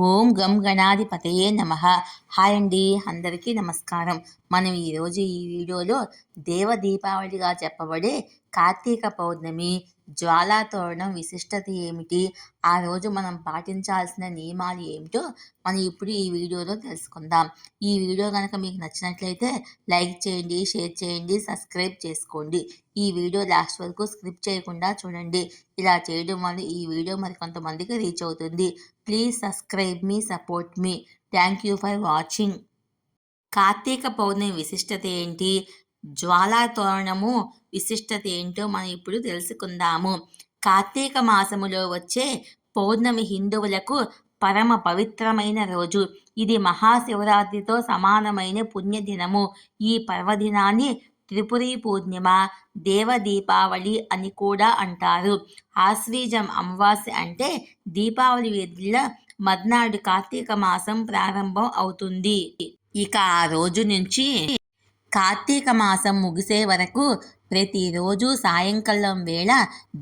ఓం గం గణాధిపతయే నమః. హాయ్ అండి, అందరికీ నమస్కారం. మనం ఈరోజు ఈ వీడియోలో దేవ దీపావళిగా చెప్పబడే కార్తీక పౌర్ణమి జ్వాలా తోరణం విశిష్టత ఏమిటి, ఆ రోజు మనం పాటించాల్సిన నియమాలు ఏమిటో మనం ఇప్పుడు ఈ వీడియోలో తెలుసుకుందాం. ఈ వీడియో కనుక మీకు నచ్చినట్లయితే లైక్ చేయండి, షేర్ చేయండి, సబ్స్క్రైబ్ చేసుకోండి. ఈ వీడియో లాస్ట్ వరకు స్క్రిప్ట్ చేయకుండా చూడండి. ఇలా చేయడం వల్ల ఈ వీడియో మరి కొంతమందికి రీచ్ అవుతుంది. Please subscribe me, support me. Thank you for watching. Karthika Pournami విశిష్టత ఏంటి, జ్వాలా తోరణము విశిష్టత ఏంటో మనం ఇప్పుడు తెలుసుకుందాము. కార్తీక మాసములో వచ్చే పౌర్ణమి హిందువులకు పరమ పవిత్రమైన రోజు. ఇది మహాశివరాత్రితో సమానమైన పుణ్యదినము. ఈ పర్వదినాన్ని త్రిపురి పూర్ణిమ, దేవ దీపావళి అని కూడా అంటారు. ఆశ్వీజం అమావాస్య అంటే దీపావళి వేదిల మర్నాడు కార్తీక మాసం ప్రారంభం అవుతుంది. ఇక ఆ రోజు నుంచి కార్తీక మాసం ముగిసే వరకు ప్రతిరోజు సాయంకాలం వేళ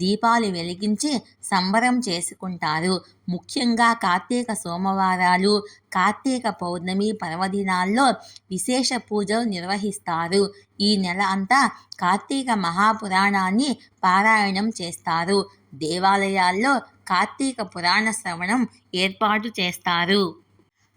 దీపాలు వెలిగించి సంబరం చేసుకుంటారు. ముఖ్యంగా కార్తీక సోమవారాలు, కార్తీక పౌర్ణమి పర్వదినాల్లో విశేష పూజలు నిర్వహిస్తారు. ఈ నెల అంతా కార్తీక మహాపురాణాన్ని పారాయణం చేస్తారు. దేవాలయాల్లో కార్తీక పురాణ శ్రవణం ఏర్పాటు చేస్తారు.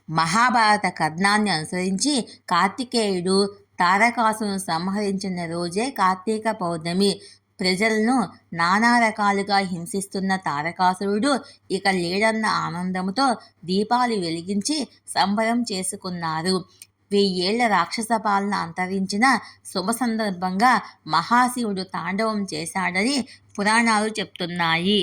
మహాభారత కథనాన్ని అనుసరించి కార్తికేయుడు తారకాసును సంహరించిన రోజే కార్తీక పౌర్ణమి. ప్రజలను నానా రకాలుగా హింసిస్తున్న తారకాసురుడు ఇక లేడన్న ఆనందంతో దీపాలు వెలిగించి సంబరం చేసుకున్నారు. 1000 ఏళ్ల రాక్షస పాలన అంతరించిన శుభ సందర్భంగా మహాశివుడు తాండవం చేశాడని పురాణాలు చెప్తున్నాయి.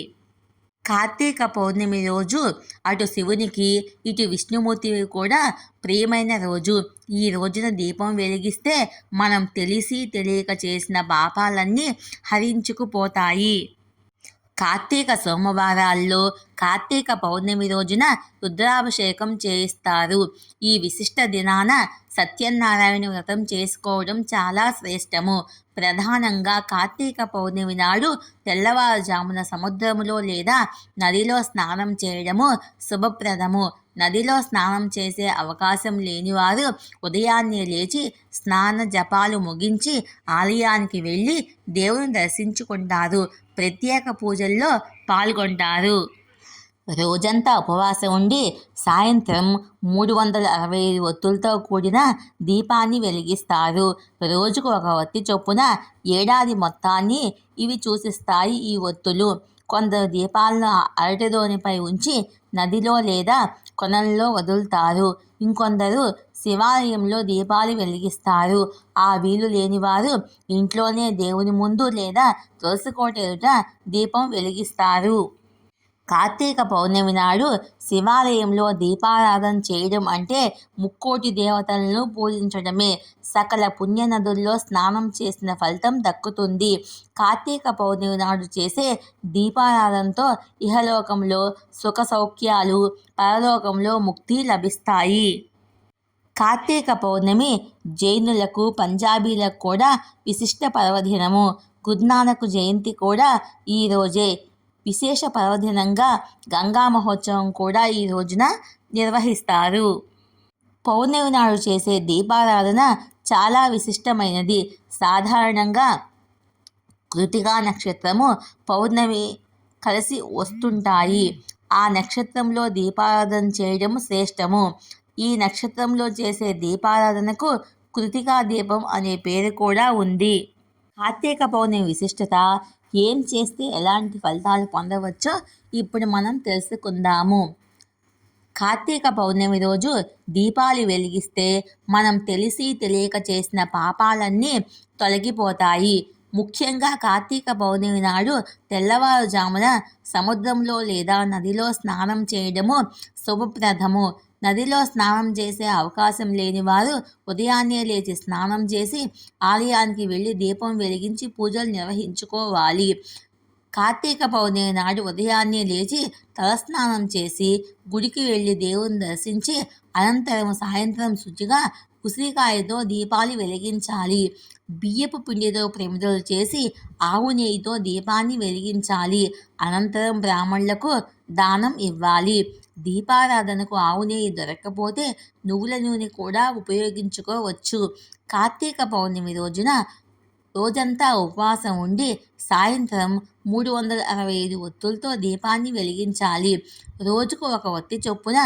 కార్తీక పౌర్ణమి రోజు అటు శివునికి, ఇటు విష్ణుమూర్తికి కూడా ప్రియమైన రోజు. ఈ రోజున దీపం వెలిగిస్తే మనం తెలిసి తెలియక చేసిన పాపాలన్నీ హరించుకుపోతాయి. కార్తీక సోమవారాల్లో కార్తీక పౌర్ణమి రోజున రుద్రాభిషేకం చేయిస్తారు. ఈ విశిష్ట దినాన సత్యనారాయణ వ్రతం చేసుకోవడం చాలా శ్రేష్టము. ప్రధానంగా కార్తీక పౌర్ణమి నాడు తెల్లవారుజామున సముద్రములో లేదా నదిలో స్నానం చేయడము శుభప్రదము. నదిలో స్నానం చేసే అవకాశం లేనివారు ఉదయాన్నే లేచి స్నాన జపాలు ముగించి ఆలయానికి వెళ్ళి దేవుని దర్శించుకుంటారు. ప్రత్యేక పూజల్లో పాల్గొంటారు. రోజంతా ఉపవాసం ఉండి సాయంత్రం 365 ఒత్తులతో కూడిన దీపాన్ని వెలిగిస్తారు. రోజుకు ఒక ఒత్తి చొప్పున ఏడాది మొత్తాన్ని ఇవి సూచిస్తాయి. ఈ ఒత్తులు కొందరు దీపాలను అరటిదోనిపై ఉంచి నదిలో లేదా కొలంలో వదులుతారు. ఇంకొందరు శివాలయంలో దీపాలు వెలిగిస్తారు. ఆ వీలు లేనివారు ఇంట్లోనే దేవుని ముందు లేదా తులసికోట ఎదుట దీపం వెలిగిస్తారు. కార్తీక పౌర్ణమి నాడు శివాలయంలో దీపారాధన చేయడం అంటే ముక్కోటి దేవతలను పూజించడమే. సకల పుణ్య నదుల్లో స్నానం చేసిన ఫలితం దక్కుతుంది. కార్తీక పౌర్ణమి నాడు చేసే దీపారాధనతో ఇహలోకంలో సుఖ సౌఖ్యాలు, పరలోకంలో ముక్తి లభిస్తాయి. కార్తీక పౌర్ణమి జైనులకు, పంజాబీలకు కూడా విశిష్ట పర్వదినము. గురునానక్ జయంతి కూడా ఈ రోజే. విశేష పర్వదినంగా గంగా మహోత్సవం కూడా ఈ రోజున నిర్వహిస్తారు. పౌర్ణమి నాడు చేసే దీపారాధన చాలా విశిష్టమైనది. సాధారణంగా కృతికా నక్షత్రము, పౌర్ణమి కలిసి వస్తుంటాయి. ఆ నక్షత్రంలో దీపారాధన చేయడం శ్రేష్టము. ఈ నక్షత్రంలో చేసే దీపారాధనకు కృతికా దీపం అనే పేరు కూడా ఉంది. కార్తీక పౌర్ణమి విశిష్టత, ఏం చేస్తే ఎలాంటి ఫలితాలు పొందవచ్చో ఇప్పుడు మనం తెలుసుకుందాము. కార్తీక పౌర్ణమి రోజు దీపాలు వెలిగిస్తే మనం తెలిసి తెలియక చేసిన పాపాలన్నీ తొలగిపోతాయి. ముఖ్యంగా కార్తీక పౌర్ణమి నాడు తెల్లవారుజామున సముద్రంలో లేదా నదిలో స్నానం చేయడము శుభప్రదము. నదిలో స్నానం చేసే అవకాశం లేని వారు ఉదయాన్నే లేచి స్నానం చేసి ఆలయానికి వెళ్ళి దీపం వెలిగించి పూజలు నిర్వహించుకోవాలి. కార్తీక పౌర్ణమి నాడు ఉదయాన్నే లేచి తలస్నానం చేసి గుడికి వెళ్ళి దేవుని దర్శించి అనంతరం సాయంత్రం శుచిగా ఉసిరికాయతో దీపాలు వెలిగించాలి. బియ్యపు పిండితో ప్రమిదలు చేసి ఆవు నెయ్యితో దీపాన్ని వెలిగించాలి. అనంతరం బ్రాహ్మణులకు దానం ఇవ్వాలి. దీపారాధనకు ఆవు నెయ్యి దొరక్కపోతే నువ్వుల నూనె కూడా ఉపయోగించుకోవచ్చు. కార్తీక పౌర్ణమి రోజున రోజంతా ఉపవాసం ఉండి సాయంత్రం 365 ఒత్తులతో దీపాన్ని వెలిగించాలి. రోజుకు ఒక ఒత్తి చొప్పున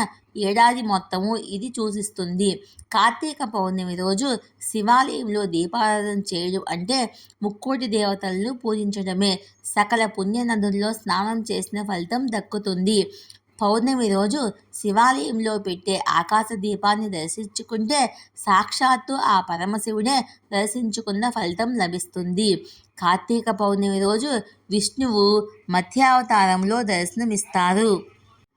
ఏడాది మొత్తము ఇది సూచిస్తుంది. కార్తీక పౌర్ణమి రోజు శివాలయంలో దీపారాధన చేయడం అంటే ముక్కోటి దేవతలను పూజించడమే. సకల పుణ్య నదుల్లో స్నానం చేసిన ఫలితం దక్కుతుంది. పౌర్ణమి రోజు శివాలయంలో పెట్టే ఆకాశ దీపాన్ని దర్శించుకుంటే సాక్షాత్తు ఆ పరమశివుడే దర్శించుకున్న ఫలితం లభిస్తుంది. కార్తీక పౌర్ణమి రోజు విష్ణువు మత్స్యావతారంలో దర్శనమిస్తారు.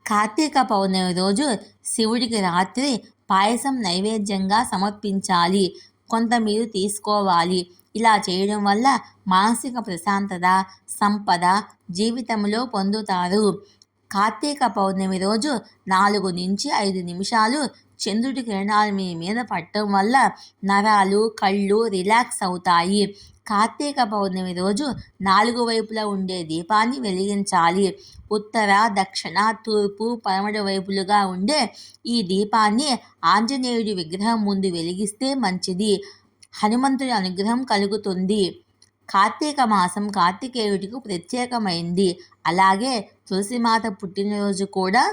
కార్తీక పౌర్ణమి రోజు శివుడికి రాత్రి పాయసం నైవేద్యంగా సమర్పించాలి. కొంత మీరు తీసుకోవాలి. ఇలా చేయడం వల్ల మానసిక ప్రశాంతత, సంపద జీవితంలో పొందుతారు. కార్తీక పౌర్ణమి రోజు 4 నుంచి 5 నిమిషాలు చంద్రుడి కిరణాలు మీ మీద పడటం వల్ల నరాలు, కళ్ళు రిలాక్స్ అవుతాయి. కార్తీక పౌర్ణమి రోజు 4 వైపులా ఉండే దీపాన్ని వెలిగించాలి. ఉత్తర, దక్షిణ, తూర్పు, పడమర వైపులుగా ఉండే ఈ దీపాన్ని ఆంజనేయుడి విగ్రహం ముందు వెలిగిస్తే మంచిది. హనుమంతుడి అనుగ్రహం కలుగుతుంది. కార్తీక మాసం కార్తికేయుడికి ప్రత్యేకమైంది. అలాగే తులసిమాత పుట్టినరోజు కూడా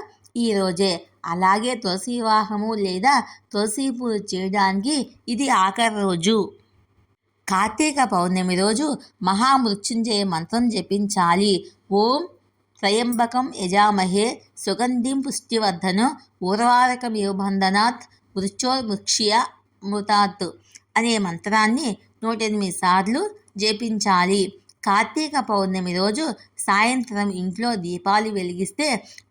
ఈరోజే. అలాగే తులసి వివాహము లేదా తులసి పూజ చేయడానికి ఇది ఆఖరి రోజు. కార్తీక పౌర్ణమి రోజు మహామృత్యుంజయ మంత్రం జపించాలి. ఓం త్రయంబకం యజామహే సుగంధిం పుష్టివర్ధనం ఉర్వారకమివ బంధనాత్ మృత్యోర్ముక్ష్యమృతాత్ అనే మంత్రాన్ని 108 సార్లు జపించాలి. కార్తీక పౌర్ణమి రోజు సాయంత్రం ఇంట్లో దీపాలు వెలిగిస్తే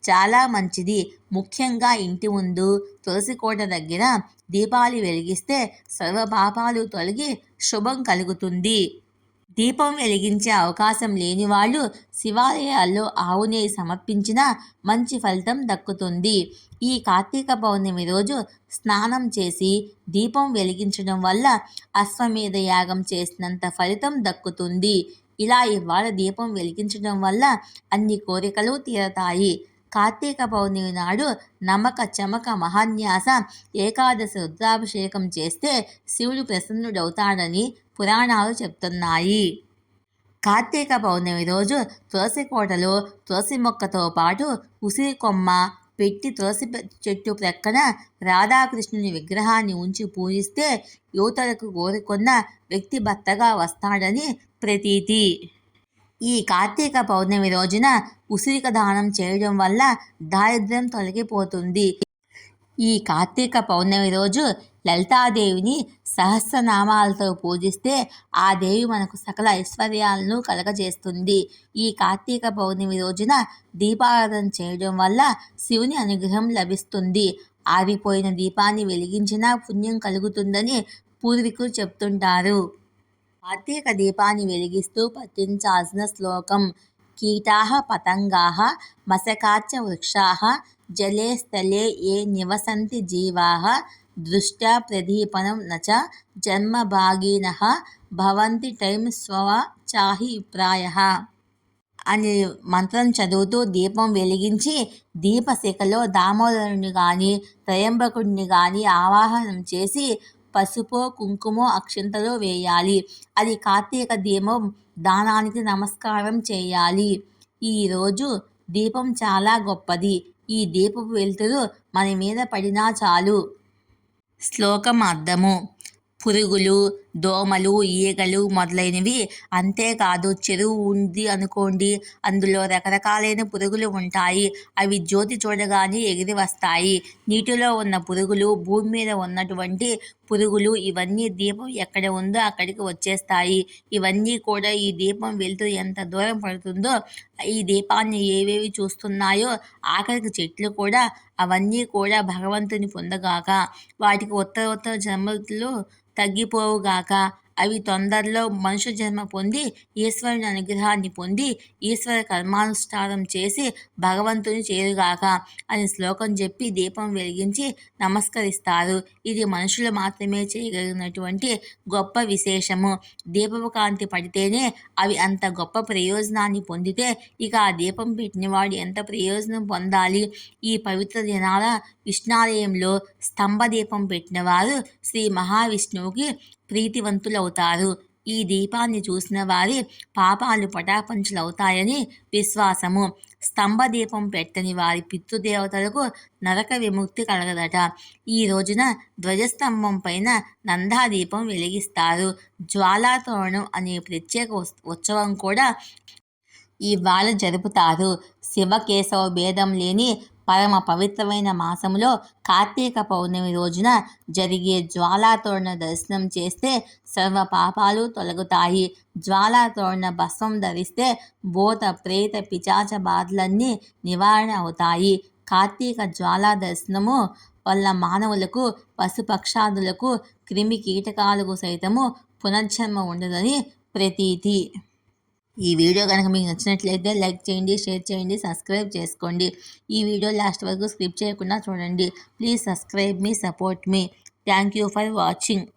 చాలా మంచిది. ముఖ్యంగా ఇంటి ముందు, తులసి కోట దగ్గర దీపాలు వెలిగిస్తే సర్వపాపాలు తొలగి శుభం కలుగుతుంది. దీపం వెలిగించే అవకాశం లేని వాళ్ళు శివాలయాల్లో ఆవు నెయ్యి సమర్పించినా మంచి ఫలితం దక్కుతుంది. ఈ కార్తీక పౌర్ణమి రోజు స్నానం చేసి దీపం వెలిగించడం వల్ల అశ్వమేధ యాగం చేసినంత ఫలితం దక్కుతుంది. ఇలా ఇవాళ దీపం వెలిగించడం వల్ల అన్ని కోరికలు తీరతాయి. కార్తీక పౌర్ణమి నాడు నమక చమక మహాన్యాస ఏకాదశి రుద్రాభిషేకం చేస్తే శివుడు ప్రసన్నుడవుతాడని పురాణాలు చెప్తున్నాయి. కార్తీక పౌర్ణమి రోజు తులసి కోటలో తులసి మొక్కతో పాటు ఉసిరి కొమ్మ పెట్టి తులసి చెట్టు ప్రక్కన రాధాకృష్ణుని విగ్రహాన్ని ఉంచి పూజిస్తే యువతలకు కోరుకున్న వ్యక్తి భర్తగా వస్తాడని ప్రతీతి. ఈ కార్తీక పౌర్ణమి రోజున ఉసిరిక దానం చేయడం వల్ల దారిద్ర్యం తొలగిపోతుంది. ఈ కార్తీక పౌర్ణమి రోజు లలితాదేవిని సహస్రనామాలతో పూజిస్తే ఆ దేవి మనకు సకల ఐశ్వర్యాలను కలగజేస్తుంది. ఈ కార్తీక పౌర్ణమి రోజున దీపారాధన చేయడం వల్ల శివుని అనుగ్రహం లభిస్తుంది. ఆరిపోయిన దీపాన్ని వెలిగించినా పుణ్యం కలుగుతుందని పూర్వీకులు చెప్తుంటారు. కార్తీక దీపాన్ని వెలిగిస్తూ పఠించాల్సిన శ్లోకం: కీటాః పతంగాః మశకాశ్చ వృక్షాః జలే స్థలే ఏ నివసంతి జీవాః దృష్ట్యా ప్రదీపనం నచ జన్మభాగినః భవంతి టైం స్వవ చాహి విప్రాయః అని మంత్రం చదువుతూ దీపం వెలిగించి దీపశిఖలో దామోదరుని కానీ త్రయంబకుడిని కానీ ఆవాహనం చేసి పసుపో కుంకుమో అక్షింతలో వేయాలి. అది కార్తీక దీపం దానానికి నమస్కారం చేయాలి. ఈరోజు దీపం చాలా గొప్పది. ఈ దీపపు వెలుతురు మన మీద పడినా చాలు. శ్లోకం అర్థము: పురుగులు, దోమలు, ఈగలు మొదలైనవి. అంతేకాదు చెరువు ఉంది అనుకోండి, అందులో రకరకాలైన పురుగులు ఉంటాయి. అవి జ్యోతి చూడగానే ఎగిరి వస్తాయి. నీటిలో ఉన్న పురుగులు, భూమి మీద ఉన్నటువంటి పురుగులు, ఇవన్నీ దీపం ఎక్కడ ఉందో అక్కడికి వచ్చేస్తాయి. ఇవన్నీ కూడా ఈ దీపం వెలుతురు ఎంత దూరం పడుతుందో ఈ దీపాన్ని ఏవేవి చూస్తున్నాయో, ఆఖరికి చెట్లు కూడా, అవన్నీ కూడా భగవంతుని పొందగాక, వాటికి ఉత్తర జన్మలు తగ్గిపోవుగాక అవి తొందరలో మనుష్య జన్మ పొంది ఈశ్వరుని అనుగ్రహాన్ని పొంది ఈశ్వర కర్మానుష్ఠానం చేసి భగవంతుని చేరుగాక అని శ్లోకం చెప్పి దీపం వెలిగించి నమస్కరిస్తారు. ఇది మనుషులు మాత్రమే చేయగలిగినటువంటి గొప్ప విశేషము. దీపపు కాంతి పడితేనే అవి అంత గొప్ప ప్రయోజనాన్ని పొందితే ఇక ఆ దీపం పెట్టినవాడు ఎంత ప్రయోజనం పొందాలి. ఈ పవిత్ర దినాల విష్ణాలయంలో స్తంభ దీపం పెట్టిన వారు శ్రీ మహావిష్ణువుకి ప్రీతివంతులవుతారు. ఈ దీపాన్ని చూసిన వారి పాపాలు పటాపంచలవుతాయని విశ్వాసము. స్తంభ దీపం పెట్టని వారి పితృదేవతలకు నరక విముక్తి కలగదట. ఈ రోజున ధ్వజస్తంభం పైన నందాదీపం వెలిగిస్తారు. జ్వాలాతోరణం అనే ప్రత్యేక ఉత్సవం కూడా ఇవాళ జరుపుతారు. శివకేశవ భేదం లేని పరమ పవిత్రమైన మాసంలో కార్తీక పౌర్ణమి రోజున జరిగే జ్వాలాతోరణ దర్శనం చేస్తే సర్వ పాపాలు తొలగుతాయి. జ్వాలాతోరణ భస్మం ధరిస్తే భూత ప్రేత పిశాచ బాధలన్నీ నివారణ అవుతాయి. కార్తీక జ్వాలా దర్శనము వల్ల మానవులకు పశుపక్షాదులకు క్రిమి కీటకాలకు సైతము పునర్జన్మ ఉండదని ప్రతీతి. ఈ వీడియో కనుక మీకు నచ్చినట్లయితే లైక్ చేయండి, షేర్ చేయండి, సబ్స్క్రైబ్ చేసుకోండి. ఈ వీడియో లాస్ట్ వరకు స్కిప్ చేయకుండా చూడండి. Please subscribe me, support me. Thank you for watching.